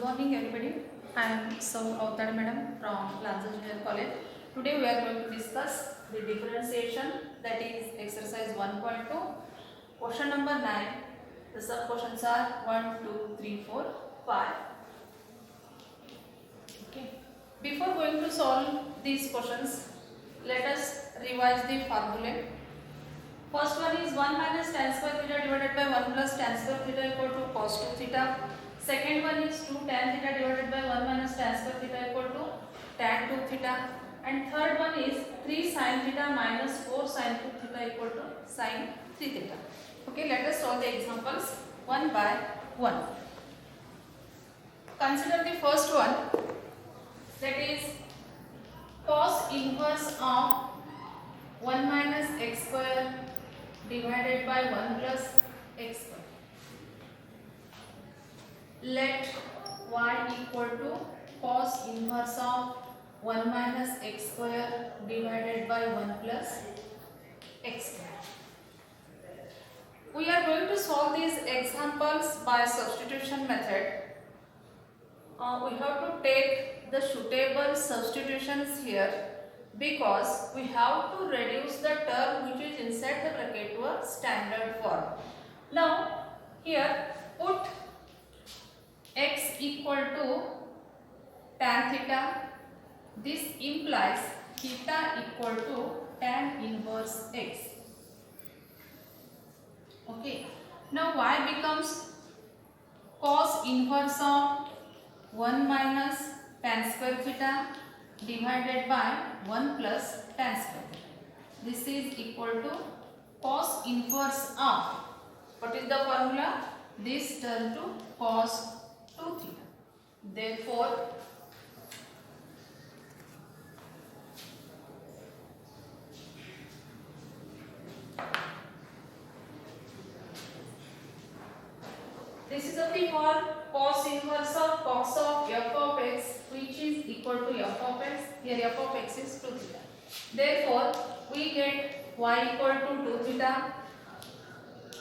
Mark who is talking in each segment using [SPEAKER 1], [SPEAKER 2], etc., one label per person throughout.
[SPEAKER 1] morning everybody. I am Sau Avtade madam from Lanza Junior College. Today we are going to discuss the differentiation, that is exercise 1.2, question number 9. The sub questions are 1, 2, 3, 4, 5. Okay. Before going to solve these questions, let us revise the formulae. First one is 1 minus tan square theta divided by 1 plus tan square theta equal to cos 2 theta. Second one is 2 tan theta divided by 1 minus tan square theta equal to tan 2 theta. And third one is 3 sin theta minus 4 sin 2 theta equal to sin 3 theta. Okay, let us solve the examples one by one. Consider the first one, that is cos inverse of 1 minus x square divided by 1 plus x square. Let y equal to cos inverse of 1 minus x square divided by 1 plus x square. We are going to solve these examples by substitution method. We have to take the suitable substitutions here, because we have to reduce the term which is inside the bracket to a standard form. Now here put x equal to tan theta. This implies theta equal to tan inverse x. Okay. Now y becomes cos inverse of 1 minus tan square theta divided by 1 plus tan square theta. This is equal to cos inverse of, what is the formula? This turn to cos 2 theta. Therefore, this is a thing for cos inverse of cos of f of x, which is equal to f of x. Here f of x is 2 theta. Therefore, we get y equal to 2 theta.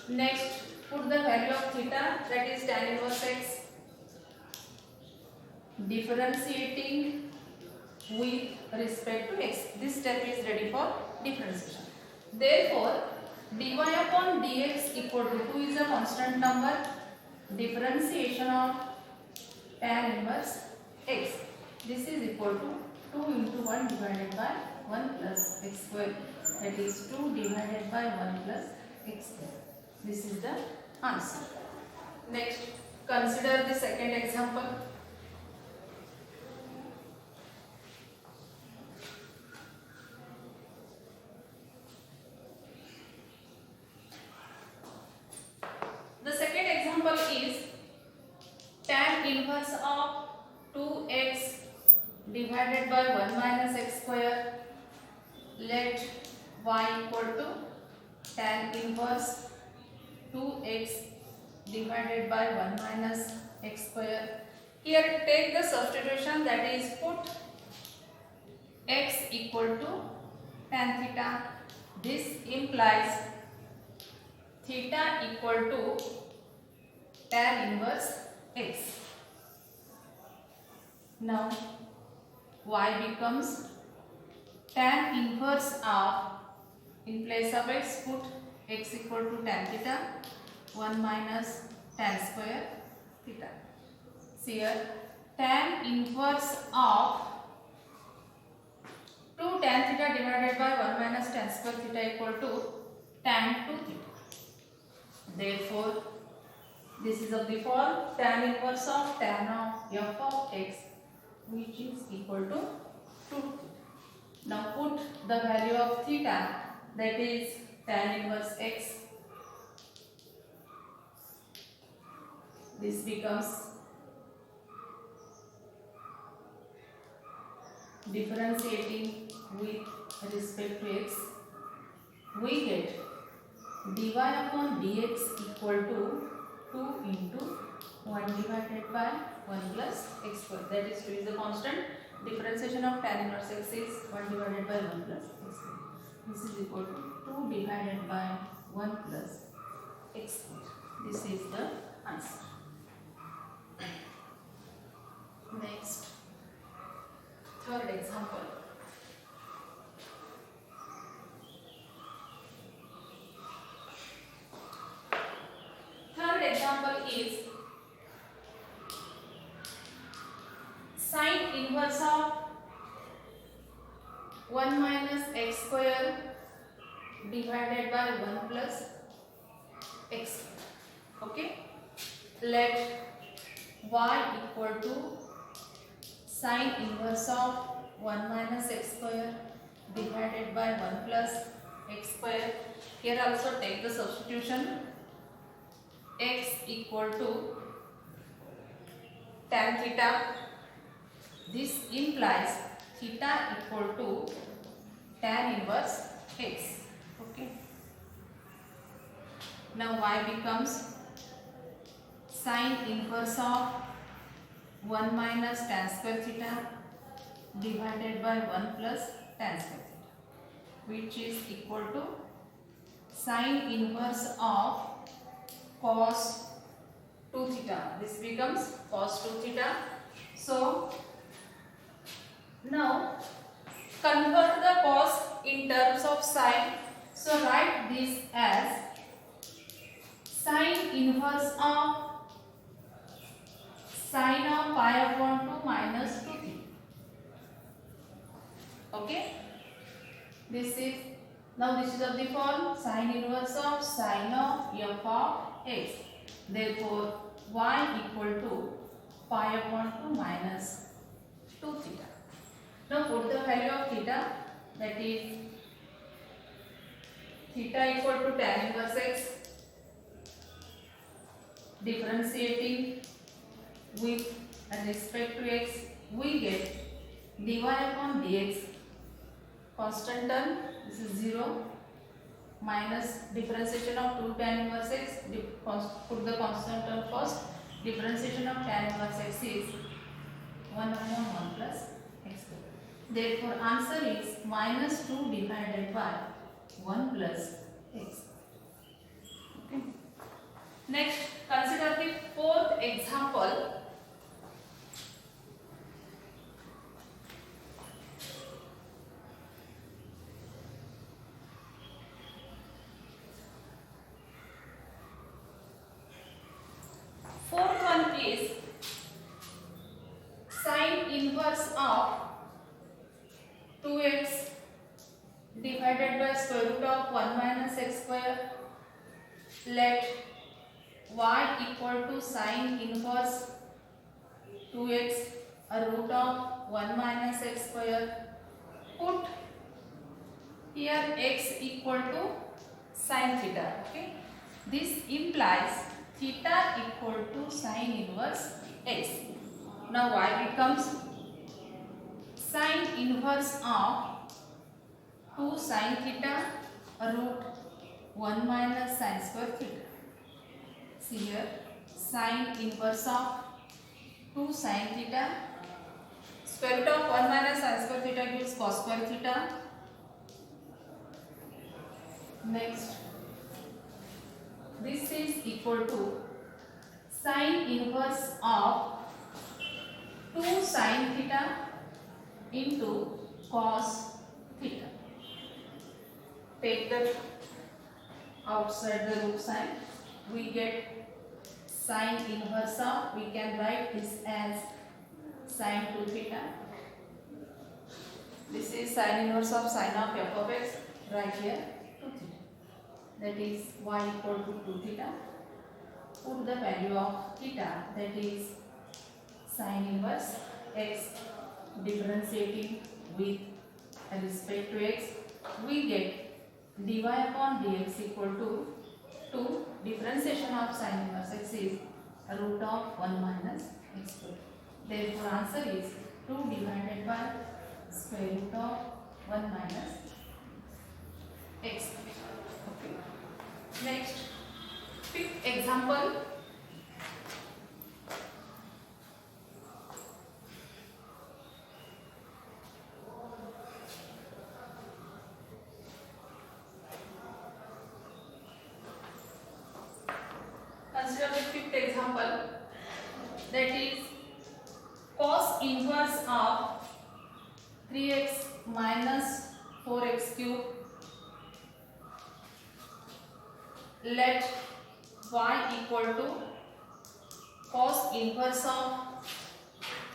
[SPEAKER 1] Next, put the value of theta, that is tan inverse x. Differentiating with respect to x. This step is ready for differentiation. Therefore, dy upon dx equal to 2 is a constant number. Differentiation of tan inverse x. This is equal to 2 into 1 divided by 1 plus x square. That is 2 divided by 1 plus x square. This is the answer. Next, consider the second example. The second example is tan inverse of 2x divided by 1 minus x square. Let y equal to tan inverse 2x divided by 1 minus x square. Here take the substitution, that is put x equal to tan theta. This implies theta equal to tan inverse x. Now y becomes tan inverse of, in place of x put x equal to tan theta, 1 minus tan square theta. See here, tan inverse of 2 tan theta divided by 1 minus tan square theta equal to tan 2 theta. Therefore, this is of the form tan inverse of tan of f of x, which is equal to 2 theta. Now put the value of theta, that is tan inverse x. This becomes differentiating with respect to x. We get dy upon dx equal to 2 into 1 divided by 1 plus x square. That is 2 is the constant. Differentiation of tan inverse x is 1 divided by 1 plus x square. This is equal to 2 divided by 1 plus x square. This is the answer. Next, third example. Third example is sine inverse of 1 minus x square divided by 1 plus x. Okay, let y equal to sine inverse of 1 minus x square divided by 1 plus x square. Here also take the substitution. X equal to tan theta. This implies theta equal to tan inverse x. Okay. Now y becomes sine inverse of 1 minus tan square theta divided by 1 plus tan square theta, which is equal to sine inverse of cos 2 theta. This becomes cos 2 theta. So now convert the cos in terms of sine. So write this as sine inverse of sine of pi upon 2 minus 2 theta. Okay. This is of the form sine inverse of sine of f of x. Therefore, y equal to pi upon 2 minus 2 theta. Now put the value of theta, that is theta equal to tan inverse x. Differentiating with respect to x, we get dy upon dx. Constant term, this is 0, minus differentiation of 2 tan inverse x. Put the constant term first. Differentiation of tan inverse x is 1 upon 1 plus x square. Therefore, answer is minus 2 divided by 1 plus x. Okay. Next, consider the fourth example. Fourth one is sine inverse of 2x divided by square root of 1 minus x square. Let y equal to sine inverse 2x a root of 1 minus x square. Put here x equal to sine theta. Okay. This implies theta equal to sine inverse x. Now y becomes sine inverse of 2 sine theta root 1 minus sine square theta. See here, sine inverse of 2 sine theta, square root of 1 minus sine square theta gives cos square theta. Next, this is equal to sine inverse of 2 sine theta into cos theta. Take the outside the root sign. We get sine inverse of, we can write this as sine 2 theta. This is sine inverse of sine of f of x, right here 2 theta. That is y equal to 2 theta. Put the value of theta, that is sine inverse x. Differentiating with respect to x, we get dy upon dx equal to 2. Differentiation of sine inverse x is root of 1 minus x square. Therefore, answer is 2 divided by square root of 1 minus x square. Okay. Next, fifth example. Consider the fifth example, that is cos let y equal to cos inverse of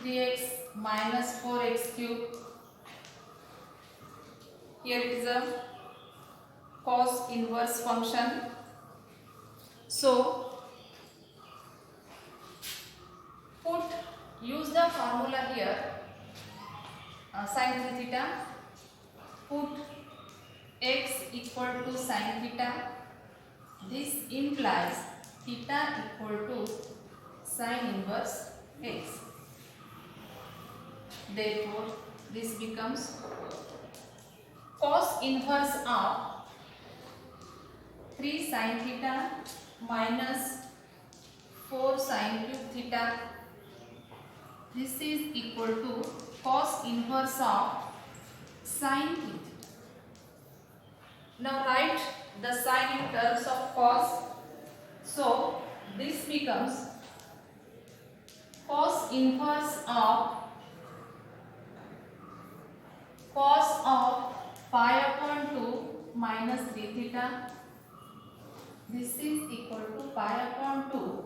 [SPEAKER 1] 3x minus 4x cube. Here it is a cos inverse function. So use the formula here, sin 3 theta, put x equal to sin theta. This implies theta equal to sin inverse x. Therefore, this becomes cos inverse of 3 sin theta minus 4 sin cube theta. This is equal to cos inverse of sin theta. Now write the sign in terms of cos. So this becomes cos inverse of pi upon 2 minus 3 theta. This is equal to pi upon 2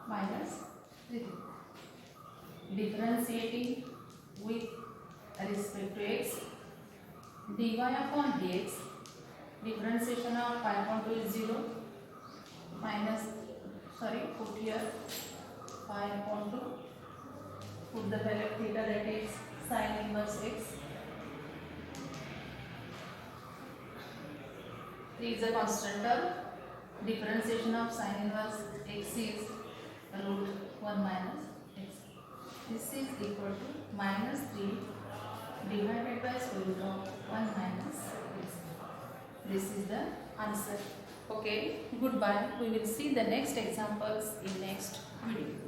[SPEAKER 1] minus 3 theta. Differentiating with respect to x, dy upon dx, differentiation of pi upon 2 is 0, minus, put here pi upon 2, put the value of theta, that is sin inverse x. 3 is a constant term. Differentiation of sin inverse x is root 1 minus x. This is equal to minus 3 divided by square root of 1 minus x. This is the answer. Okay, goodbye. We will see the next examples in next video.